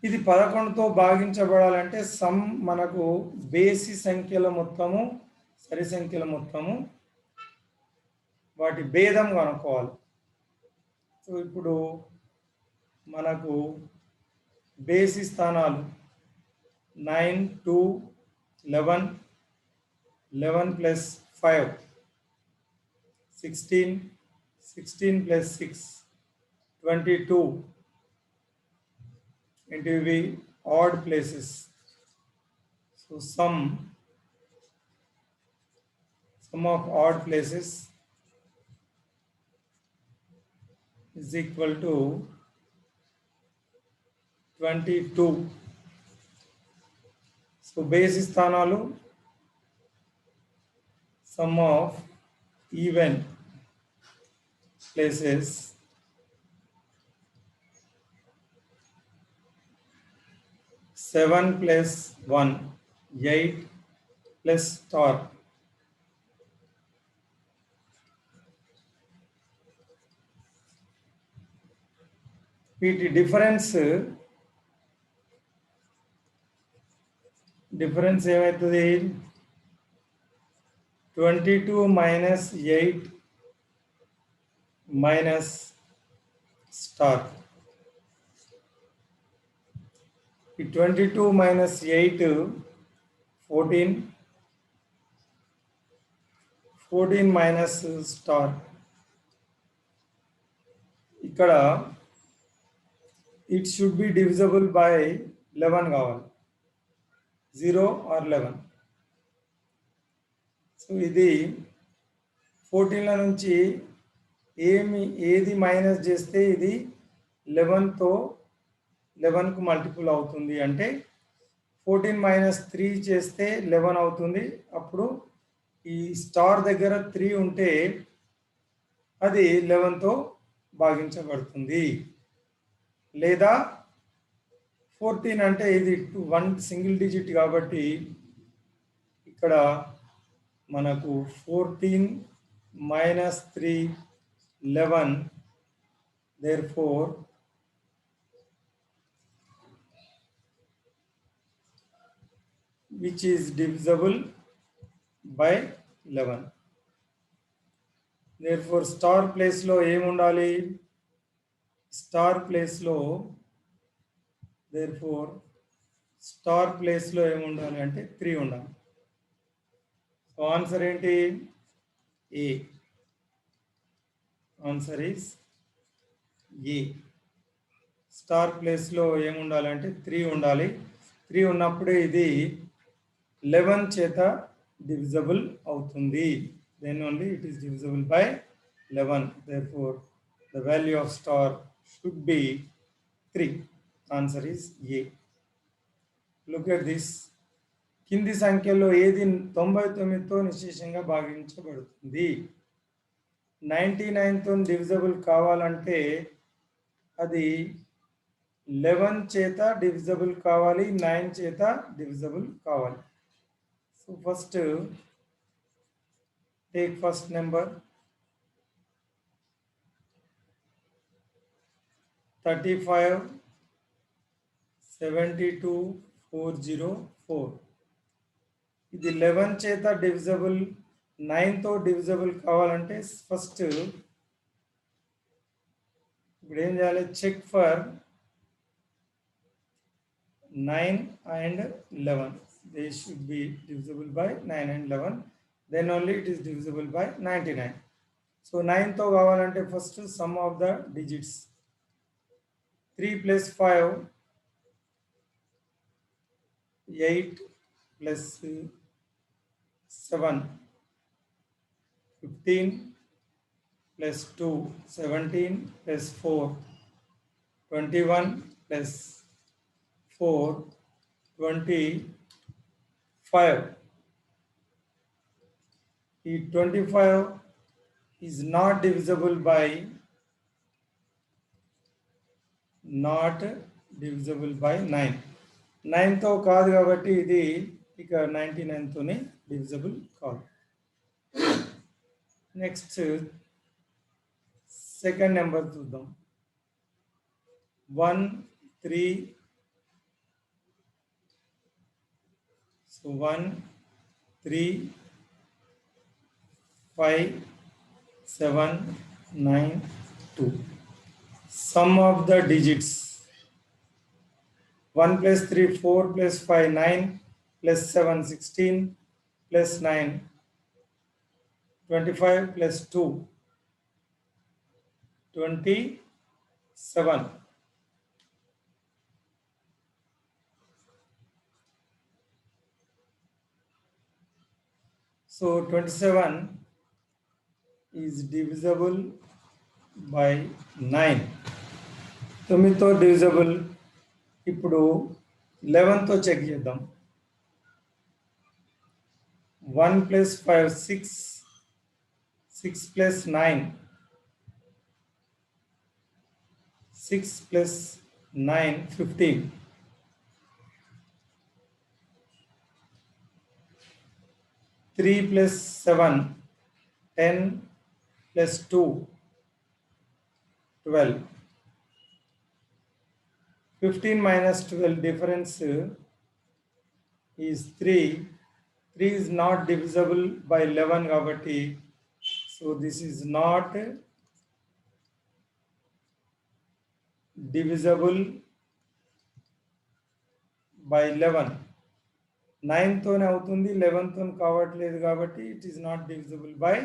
ఇది 11తో భాగించబడాలంటే సమ్ మనకు బేసి సంఖ్యల మొత్తము సరి సంఖ్యల మొత్తము వాటి భేదం కనుక్కోవాలి. సో ఇప్పుడు మనకు బేసి స్థానాలు 9, 2, 11, 11 plus 5, 16, 16 plus 6, 22. Into the odd places. So sum of odd places is equal to 22. So బేసి స్థానాలు sum of even places seven plus one, 8 plus star. వీటి డిఫరెన్స్ ఏమవుతుంది? 22 minus 8 minus star. 22 minus 8 14, 14 minus star. ఇక్కడ it should be divisible by 11 కావాలి, 0 or 11. So ఇది 14ల నుంచి ఏది minus చేస్తే ఇది 11తో 11కు మల్టిపుల్ అవుతుంది అంటే 14 minus 3 చేస్తే 11 అవుతుంది. అప్పుడు ఈ స్టార్ దగ్గర 3 ఉంటే అది 11తో భాగించబడుతుంది. లేదా 14 అంటే ఇది 1 సింగిల్ డిజిట్ కాబట్టి ఇక్కడ మనకు 14 minus 3 11, therefore which is divisible by 11. Therefore star place లో ఏముండాలి? స్టార్ ప్లేస్ లో therefore స్టార్ ప్లేస్ లో ఏముండాలి అంటే 3 ఉండాలి. సో ఆన్సర్ ఏంటి? A. Answer is A. Star place లో ఏముండాలంటే 3 ఉండాలి. 3 ఉన్నప్పుడే ఇది 11 చేత డివిజబుల్ అవుతుంది. then only it is divisible by 11. Therefore the value of star should be 3. Answer is A. Look at this. కింది సంఖ్యలో ఏది 99తో నిశ్శేషంగా భాగించబడుతుంది? 99తో డివిజబుల్ కావాలంటే అది 11 చేత డివిజబుల్ కావాలి, 9 చేత డివిజబుల్ కావాలి. So first take first number 35 72 404. ఇది 11 చేత డివిజబుల్, 9తో డివిజబుల్ కావాలంటే ఫస్ట్ ఇప్పుడు ఏం చేయాలి? Check for 9 and 11. They should be divisible by 9 and 11. Then only it is divisible by 99. So 9తో కావాలంటే first some of the digits 3 plus 5 8 plus 7 15 plus 2 17 plus 4 21 plus 4 25. ఈ 25 is not divisible by 9. 9తో కాదు కాబట్టి ఇది ఇక 99తోనే divisible కాదు. Next second number చూద్దాం. 1 3. So 1 3 5 7 9 2. Sum of the digits 1 plus 3 4 plus 5 9 plus 7 16 plus 9 25 plus 2 27. So 27 is divisible by 9. 9తో divisible. ఇప్పుడు 11తో check చేద్దాం. 1 plus 5, 6. 6 plus 9. 6 plus 9, 15. 3 plus 7, 10 plus 2, 12. 15 minus 12 difference is 3. 3 is not divisible by 11 kabatti. So this is not divisible by 11. 9 తోనే అవుతుంది, 11 తోనే కావట్లేదు కాబట్టి it is not divisible by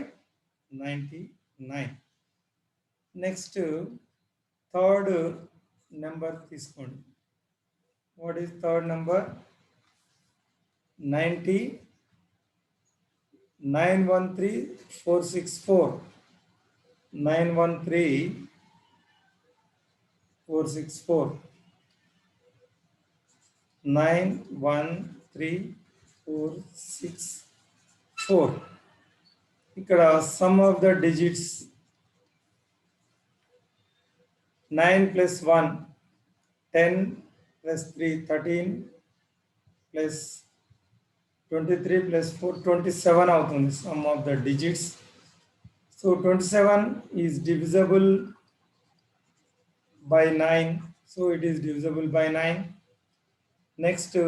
99. Next third number తీసుకోండి. What is third number? 90 913464. 913464. 913464. ఇక్కడ sum of the digits 9 plus 1, 10 plus 3, 13 plus 23 plus 4, 27 అవుతుంది some of the digits. So 27 is divisible by 9. So it is divisible by 9. Next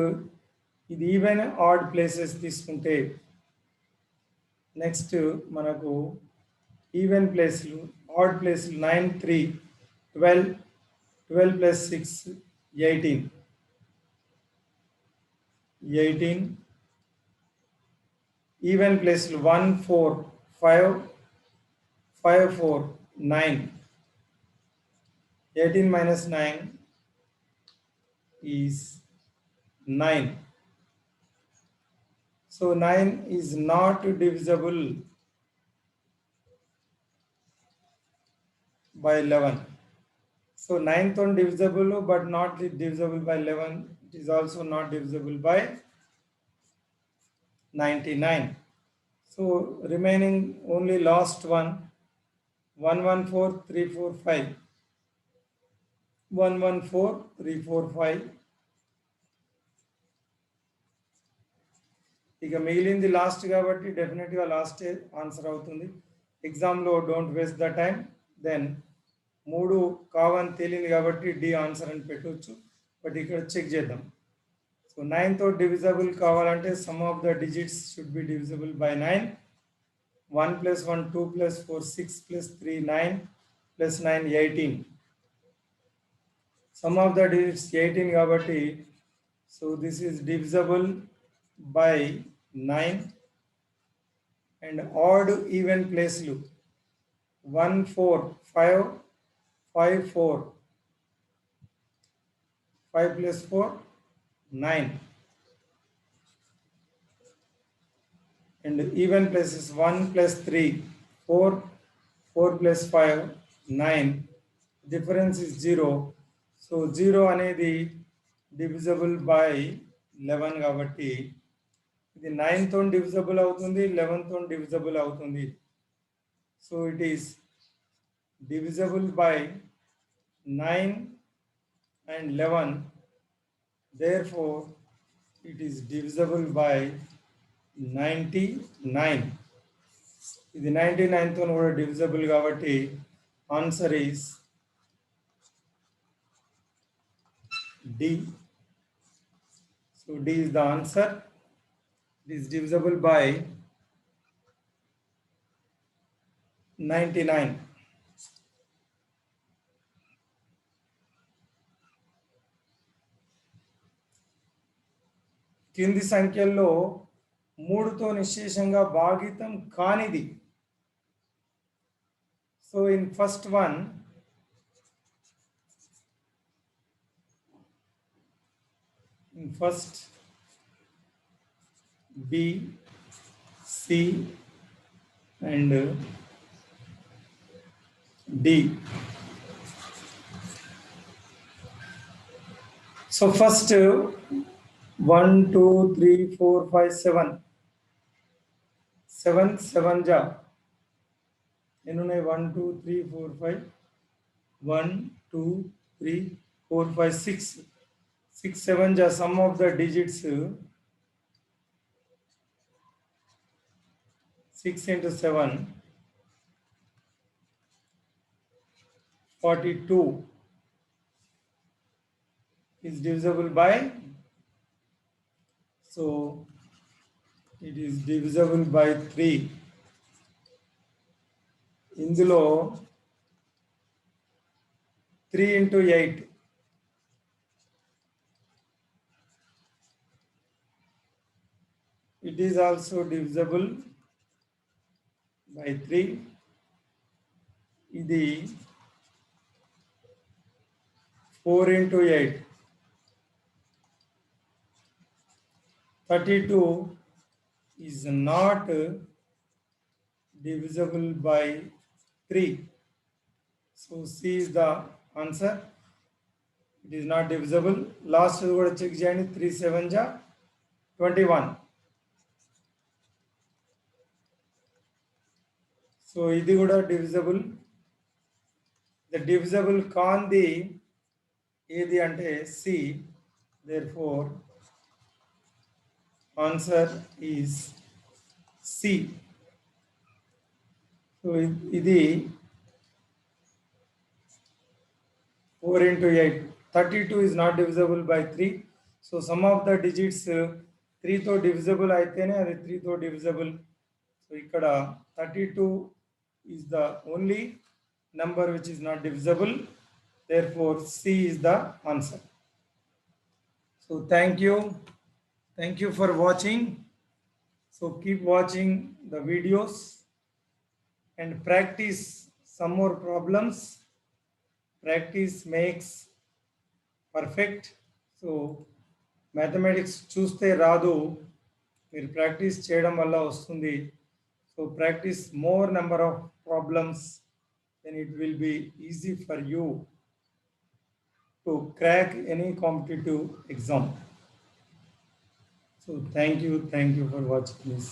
ఇది even odd places తీసుకుంటే next మనకు even ప్లేస్లు, add ప్లేస్లు 9, 3, 12, 12 plus 6, 18. 18. Even ప్లేస్లు 1, 4, 5, 5, 4, 9. 18 minus 9 is 9. So 9 is not divisible by 11. So 9th one divisible but not divisible by 11. It is also not divisible by 99. So remaining only last one, 114345. 114345. ఇక మిగిలింది last కాబట్టి డెఫినెట్గా last answer అవుతుంది. ఎగ్జామ్లో don't waste the time. Then 3 కావని తేలింది కాబట్టి D answer అని పెట్టవచ్చు. బట్ ఇక్కడ చెక్ చేద్దాం. సో 9తో డివిజబుల్ కావాలంటే some of the digits should be divisible by 9. 1 plus 1, 2 plus 4, 6 plus 3, 9 plus 9, 18. Sum of the digits 18 కాబట్టి so this is divisible by 9. And odd even ప్లేస్లు 1, 4, 5, 5, 4. 5 plus 4, 9. And even places 1 plus 3, 4, 4 plus 5, 9. Difference is 0. So 0 అనేది divisible by 11 కాబట్టి ఇది 9 తో divisible అవుతుంది, 11 తో divisible అవుతుంది. So it is divisible by 9 and 11. Therefore it is divisible by 99. ఇది 99 తో కూడా divisible కాబట్టి answer is D. So D is the answer. It is divisible by 99. కింది సంఖ్యల్లో 3తో నిశ్శేషంగా భాగితం కానిది. So in first one, in first B, C and D. So first 1, 2, 3, 4, 5, 7. 7 जा ఎన్ని ఉన్నాయి 1 2 3 4 5 1 2 3 4 5 6 6 7 ja sum of the digits 6 into 7 42 is divisible by, so it is divisible by 3. ఇందులో 3 into 8 it is also divisible by 3. ఇది 4 into 8 32 is not divisible by 3. So C is the answer. It is not divisible. Last కూడా check చేయండి 3 7 ja 21. So ఇది కూడా divisible. The divisible కాంది ఏది అంటే C. Therefore answer is C. So ఇది 4 into 8. 32 is not divisible by 3. So sum of the digits 3 తో divisible అయితేనే అది 3 తో divisible. So ఇక్కడ 32 is the only number which is not divisible. Therefore C is the answer. So thank you. Thank you for watching. So keep watching the videos and practice some more problems. Practice makes perfect. So mathematics చూస్తే రాదు, మీరు practice చేయడం వల్ల వస్తుంది. So practice more number of problems, then it will be easy for you to crack any competitive exam. So thank you for watching this.